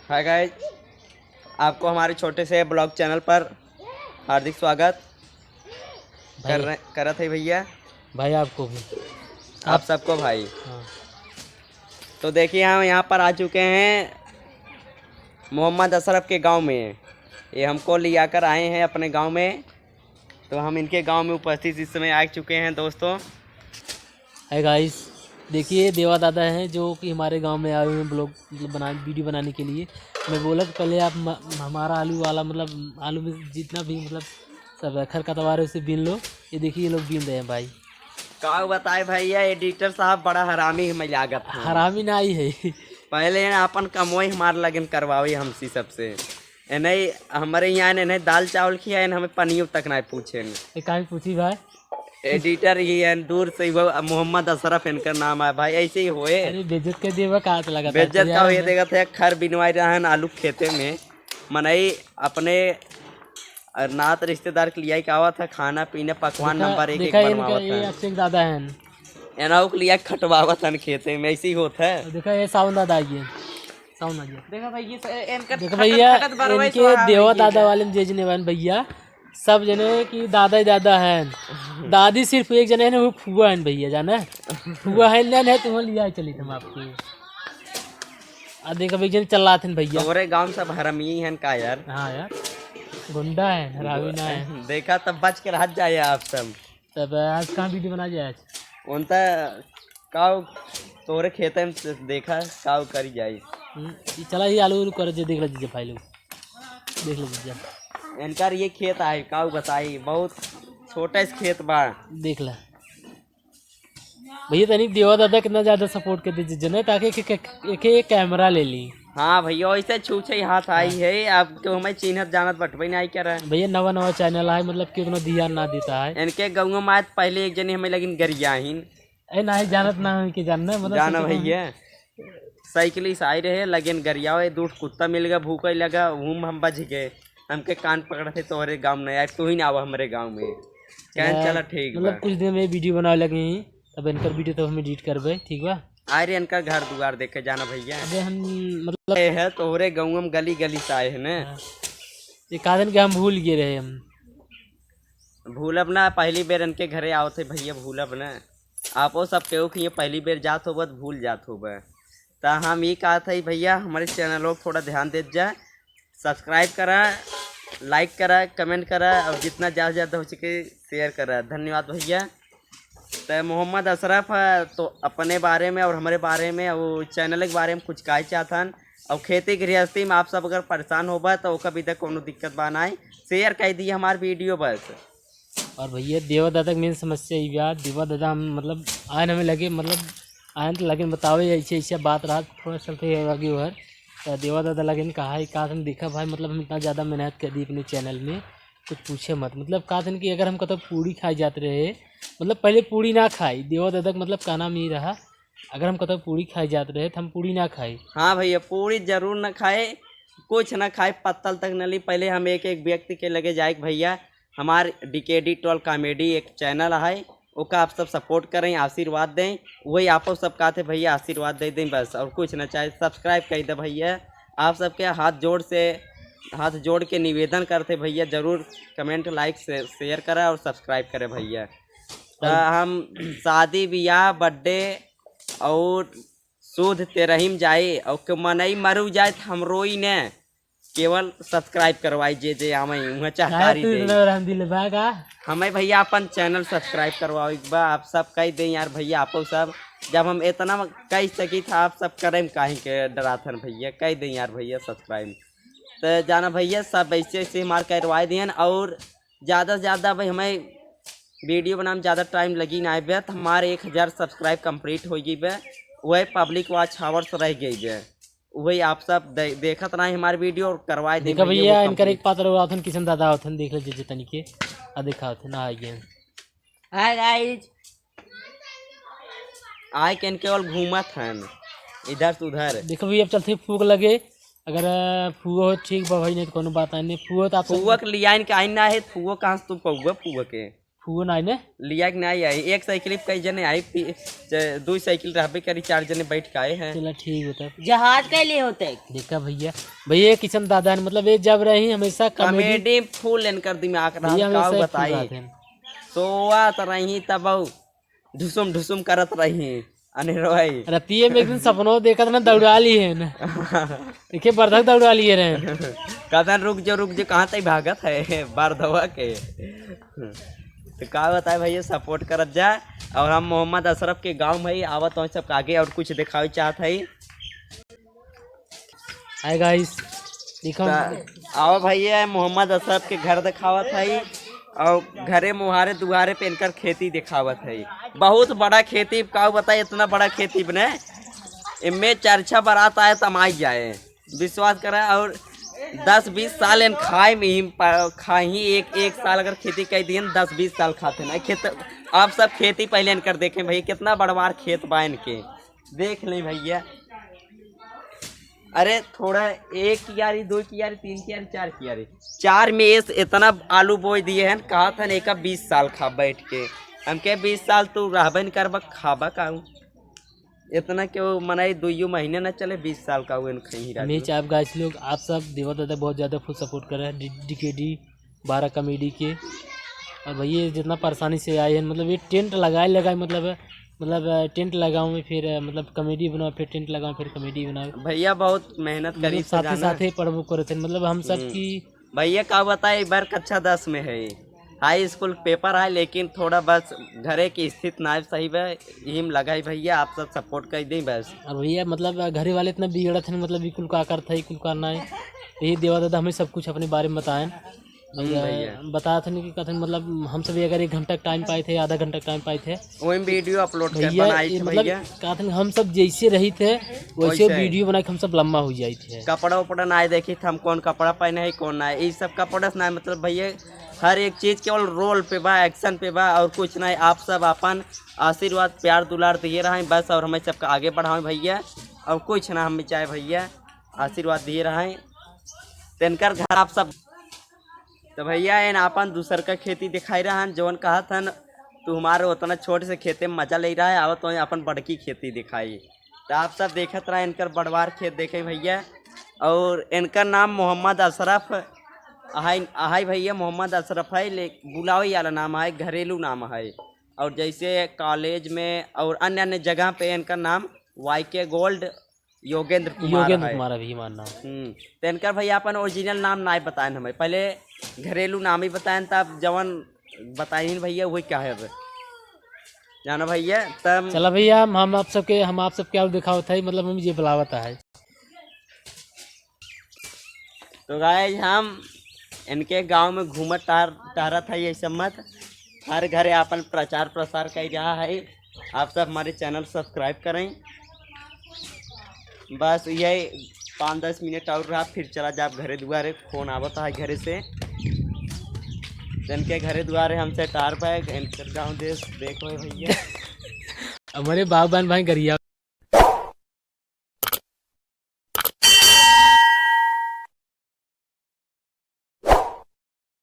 Hi guys, आपको हमारे छोटे से ब्लॉग चैनल पर हार्दिक स्वागत कर रहे थे भैया। भाई आपको भी आप सबको भाई। हाँ। तो देखिए हम यहाँ पर आ चुके हैं मोहम्मद अशरफ के गांव में। ये हमको ले आकर आए हैं अपने गांव में, तो हम इनके गांव में उपस्थित इस समय आ चुके हैं दोस्तों। है गाइस, देखिए देवा दादा हैं जो कि हमारे गांव में आए हुए हैं ब्लॉग वीडियो बनाने के लिए। मैं बोला कि पहले आप हमारा आलू वाला मतलब आलू में जितना भी मतलब सब खरपतवार है उसे बीन लो। ये देखिए ये लोग बीन रहे हैं भाई। का बताए भैया, एडिटर साहब बड़ा हरामी में लागत है। हरामी ना आई है पहले अपन कमोई हमार लगन करवावे हमसी सबसे। नहीं हमारे यहाँ नहीं दाल चावल खिया हमें पनीर तक नहीं पूछे। कहीं पूछी भाई, एडिटर ही है दूर से वो मोहम्मद अशरफ इनका नाम है भाई। ऐसे ही होए। अरे बेइज्जत कर दिए कहा लगा बेइज्जत का ये देखा था खर बिनवाई रहा है आलू खेते में। मनई अपने नात रिश्तेदार के लिए क्या हुआ था, खाना पीने पकवान नंबर एक बनवावा था। अच्छे दादा हैं एनाऊ के लिए खटवावा था खेते में। ऐसे ही होता है। देखा ये सावन दादा आइए, सावन आइए। देखा भैया, देखो भैया इनके देवा दादा वाले जेजने वाले भैया सब जने की दादा ही दादा हैं। दादी सिर्फ एक जने है वो फुआ है भैया, जाना फुआ है ना तुम लिया चली तुम आपकी। देखो भैया चल रहा थे भैया हमारे गांव सब हरमी हैं का यार। हाँ यार गुंडा है, हरामी ना है। देखा तब बच के रह जाए आप सब। तब आज कहाँ वीडियो बना जाए आज उनता काव तोरे खेते में देखा काव करी जाए। चला ये आलू कर देख लीजिए भाई लोग, देख लीजिए इनका ये खेत आए काव बताई बहुत छोटा इस खेत बा। देख ला भैया तनिक देवा दादा कितना ज्यादा सपोर्ट कर दीजिए जने ताकि एक कैमरा ले ली। हाँ भैया ऐसे छूछे हाथ आई है। अब तो हमें चिन्हत जानत बटवे नहीं कर रहा है भैया। नवा नवा चैनल है मतलब कि उतना ध्यान ना देता है। इनके गाँव में आज पहले एक जने हमें लगिन गरियाहीन ना ही जानत ना कि जानना मतलब जाना भैया। साइकिल से आई रहे लगिन गरिया दूध कुत्ता मिल गया भूख लगा घूम हम बच गए। हमके कान पकड़े थे तोहरे गाँव नहीं आए, तू ही ना आवा हमारे गाँव में। क्या चला ठीक मतलब कुछ दिन में वीडियो बनाने लगे ही तब इनकर वीडियो तो हम एडिट करबे ठीक बा। आए रे इनका घर दुआर देखे जाना भैया। अबे हम मतलब है तोहरे गाँव में गली गली से आए है ना। ये कारण के हम भूल गए रहे। हम भूलब ना, पहली बेर इनके घरे आओ थे भैया भूलब ना। आपो सब केहू कि ये पहली बेर जात होगा तो भूल जात होगा। तो हम ये कहा था भैया हमारे चैनलों को थोड़ा ध्यान दे जाए, सब्सक्राइब करा, लाइक करा, कमेंट करा और जितना ज़्यादा ज़्यादा हो सके शेयर करा। धन्यवाद भैया। तो मोहम्मद अशरफ तो अपने बारे में और हमारे बारे में और चैनल के बारे में कुछ कहे चाहतन। और खेती गृहस्थी में आप सब अगर परेशान होगा तो कभी तक कोनो दिक्कत बनाए शेयर कर दिए हमारे वीडियो बस। और भैया देवा दादा की मेन समस्या ये बात देवा दादा हम मतलब आयन हमें लगे मतलब आयन तो लगे बतावे ऐसे ऐसे बात रहा थोड़ा चलते आगे उधर तो देवा दादा लगे कहा हम देखा भाई मतलब हम इतना ज़्यादा मेहनत कर दी अपने चैनल में कुछ पूछे मत। मतलब कहा था कि अगर हम कतो पूड़ी खाई जाते रहे मतलब पहले पूड़ी ना खाई देवा दादा मतलब का नाम ये रहा अगर हम कतो पूड़ी खाई जाते रहे तो हम पूड़ी ना खाई। हाँ भैया पूड़ी जरूर ना खाए, कुछ ना खाए, पत्तल तक न ली। पहले हम एक एक व्यक्ति के लगे जाए भैया हमारे DKD 12 कॉमेडी एक चैनल है उसका आप सब सपोर्ट करें, आशीर्वाद दें। वही आप सब कहते भैया आशीर्वाद दे दें बस और कुछ ना चाहे। सब्सक्राइब कर दे भैया। आप सबके हाथ जोड़ के निवेदन करते भैया ज़रूर कमेंट लाइक शेयर करें और सब्सक्राइब करें भैया। तो हम शादी ब्याह बर्थडे और शुद्ध तेरहीम जाए और मनई मरू जाए तो हम रोई न, केवल सब्सक्राइब करवाई जे हमें वहाँ चाहकारी दे। हमें भैया अपन चैनल सब्सक्राइब करवाओ बा। आप सब कह दें यार भैया आपो सब जब हम इतना कह सकी था आप सब करें काहे के डराथन भैया कह दें यार भैया सब्सक्राइब। तो जाना भैया सब ऐसे ऐसे हमारे करवाए दिए और ज़्यादा से ज़्यादा भाई हमें वीडियो बनाने में ज़्यादा टाइम लगी ना बे तो हमारे 1000 सब्सक्राइब कंप्लीट हो गई बे। वही पब्लिक वॉच हावर्स रह गई बे। वही आप सब देखत रहे हमारे वीडियो और करवाए दे भैया। इनकर एक पात्र होथन किशन दादा होथन देख लीजिए तनिके आ देखा होथन आ गए। हाय गाइस, आए के केवल घूमत हैं इधर से उधर। देखो भैया अब चलते फूक लगे अगर फूहो ठीक बा भाई नहीं तो कोनो बात नहीं फूहो तो आप फूआ के लिया इनके आइन ना है फूआ कहाँ से तू पौआ फूआ के फून आए ने लिया कि नहीं आई, एक साइकिल कई जने आई, 2 साइकिल रहबे करी, 4 जने बैठ के आए हैं। चला ठीक होता है। जहाज के लिए होते हैं। देखा भैया, भैया ये किशन दादा ने मतलब ये जब रही हमेशा कॉमेडी फुल इनकर दिमाग भैया रहा, हमेशा बताई फुल रहते हैं। सोवत रही तब ढुसुम ढुसुम करत रही अनिरोई रतिये में एक दिन सपनों देखा था ना, दौड़ा ली है ना देखिए बर्धक दौड़ा लिए रहे। कहते रुक जो कहाँ तक भागत है बारधवा के। तो का बताए भैया, सपोर्ट करत जा। और हम मोहम्मद अशरफ के गांव में ही आवत हूँ सब आगे और कुछ दिखावे चाहत है। हाय गाइस, देखो आओ भैया, मोहम्मद अशरफ के घर दिखावत है और घरे मुहारे दुआरे पे इनकर खेती दिखावत है। बहुत बड़ा खेती, का बताए इतना बड़ा खेती बने, इनमें चर्चा बारात आए तमाई जाए, विश्वास करें। और 10-20 साल इन खाए में ही खाही, एक साल अगर खेती कर दिए 10-20 साल खाते ना खेत। आप सब खेती पहले इनकर देखें भैया, कितना बड़वार खेत बा इनके, देख लें भैया। अरे थोड़ा 1 क्यारी 2 क्यारी 3 क्यारी 4 क्यारी 4 में इतना आलू बोई दिए हैं। कहा था एक 20 साल खा बैठ के, हम के 20 साल तू रहबे नहीं करबा, खाबा काऊ इतना क्यों मनाई, 2 महीने न चले 20 साल का हुए मैच। आप गाइस लोग, आप सब देवा दादा बहुत ज़्यादा फुल सपोर्ट कर रहे हैं DKD 12 कॉमेडी के। और भैया जितना परेशानी से आए हैं, मतलब ये टेंट लगाए मतलब टेंट लगाऊँ मैं, फिर मतलब कॉमेडी बनाओ, फिर टेंट लगाऊँ, फिर कॉमेडी बनाओ। भैया बहुत मेहनत करी, साथ ही प्रमुख करे थे, मतलब हम सब की। भैया का बताए, एक बार कक्षा 10 में है, हाई स्कूल पेपर है, लेकिन थोड़ा बस घरे की स्थिति ना सही है, यही में लगाई भैया। आप सब सपोर्ट कर दें बस। और भैया मतलब घरे वाले इतना बिगड़त है, मतलब कुल का करता है, कुल करना है। यही देवा दादा हमें सब कुछ अपने बारे में बताएं भैया। बताया था नहीं कि कहते मतलब हम सब अगर 1 घंटा टाइम पाए थे, आधा घंटा टाइम पाए थे, वही वीडियो अपलोड भैया। मतलब कहते हैं हम सब जैसे रही थे वैसे वीडियो बना के हम सब लम्बा हो जाए थे। कपड़ा उपड़ा ना देखी थे हम, कौन कपड़ा पहने है कौन ना, ये सब कपड़ा ना, मतलब भैया हर एक चीज़ केवल रोल पे बा, एक्शन पे बा, और कुछ नहीं। आप सब अपन आशीर्वाद प्यार दुलार दिए रहे बस, और हमें सबका आगे बढ़ाएं भैया, और कुछ ना हम चाहे भैया, आशीर्वाद दिए रहे तिनकर घर आप सब। तो भैया इन अपन दूसर का खेती दिखाई रहा है, जौन कहा था तू हमारे उतना छोटे से खेते में मजा ले रहा है, आवत तो अपन बड़की खेती दिखाई। तो आप सब देखत रहे इनकर बड़वार खेत देखे भैया। और इनका नाम मोहम्मद अशरफ हाई भैया, मोहम्मद अशरफ है, ले बुलावे वाला नाम है, घरेलू नाम है। और जैसे कॉलेज में और अन्य जगह पे इनका नाम YK गोल्ड योगेंद्र कुमार अभी मानना। तो इनका भैया अपन ओरिजिनल नाम ना बताए, हमें पहले घरेलू नाम ही बताएं, तब जवन बताइन भैया वही क्या है अब जाना भैया। तब चला भैया, हम आप सबके और दिखाओ था, मतलब हम ये बुलावता है। तो गाइस हम इनके गांव में घूमत टहरा था, ये सब मत हर घरे अपन प्रचार प्रसार कर रहा है। आप सब हमारे चैनल सब्सक्राइब करें। बस यही 5-10 मिनट और रहा, फिर चला जा घरे दुआरे, फोन आवता है घरे से, इनके घरे दुआरे हमसे टार पाए इनकर गाँव देश देखो भैया। हमारे बागबान भाई गरिया